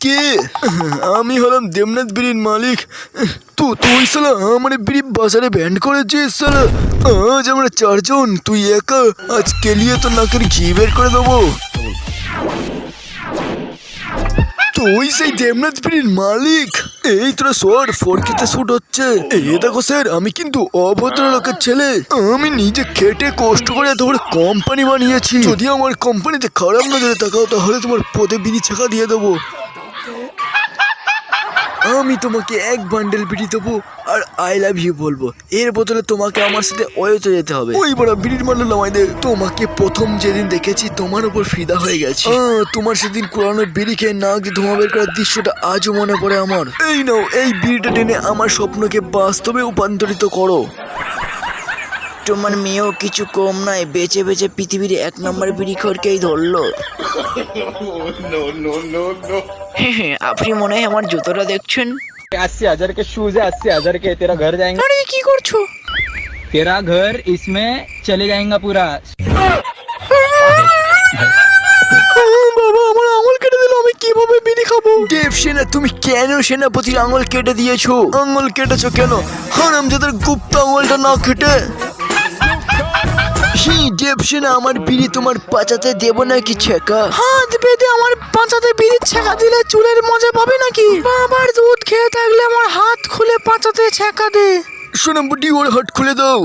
কে? আমি হলাম দেবনাথ বিড়ির মালিক। তুই শালা আমার বিড়ি বাজারে ব্যান্ড করেছিস শালা। আজ আমরা চারজন, তুই একা। আজ কেলিয়ে তো নাকের ঘি বের করে দেবো। তুই সেই দেবনাথ বিড়ির মালিক? এই তোরা সর, ফরকিতে শুট হচ্ছে। এই দেখো স্যার, আমি কিন্তু অভদ্র লোকের ছেলে। আমি নিজে খেটে কষ্ট করে তোমার কোম্পানি বানিয়েছি। যদি আমার কোম্পানিতে খারাপ নজরে তাকাও তাহলে তোমার পদে বিড়ি ছেঁকা দিয়ে দেবো। আমি তোমাকে এক বান্ডেল বিড়ি দেবো আর আই লাভ ইউ বলবো। এর বদলে তোমাকে আমার সাথে অয়োধ্যা যেতে হবে। ওই বড় বিড়ির বান্ডেল আমায় দে। তোমাকে প্রথম যেদিন দেখেছি তোমার উপর ফিদা হয়ে গেছে। তোমার সেদিন কোরানো বিড়ি খেয়ে নাক দিয়ে ধোঁয়া বের করার দৃশ্যটা আজও মনে পড়ে আমার। এই নাও, এই বিড়িটা টেনে আমার স্বপ্নকে বাস্তবে রূপান্তরিত করো। তোমার মেয়েও কিছু কম নয়, বেঁচে বেঁচে পৃথিবীর 1 নম্বর বিড়ি খড়কেই ধরলো। আপনি মনে হয় আমার জুতোটা দেখছেন। 80,000 के शूज है, 80,000 के। तेरा घर जाएंगे। আরে কি করছো? तेरा घर इसमें चले जाएगा पूरा। বাবা, আমার আঙুল কেটে দিল। আমি কিভাবে বিড়ি খাবো? দেব সেনা, তুমি কেন সেনাপতির আঙুল কেটে দিয়েছো? আঙুল কেটেছো কেন? হারামজাদার গুপ্ত আঙুলটা না কেটে। দেব সেনা, আমার বিড়ি তোমার পাচাতে দেব নাকি ছেঁকা? হাত বেঁধে আমার পাচাতে বিড়ি ছেঁকা দিলে চুলের মজা পাবে নাকি? বাবার দুধ খেয়ে থাকলে আমার হাত খুলে পাচাতে ছেঁকা দে। সোনা বুটি, ওর হাত খুলে দাও।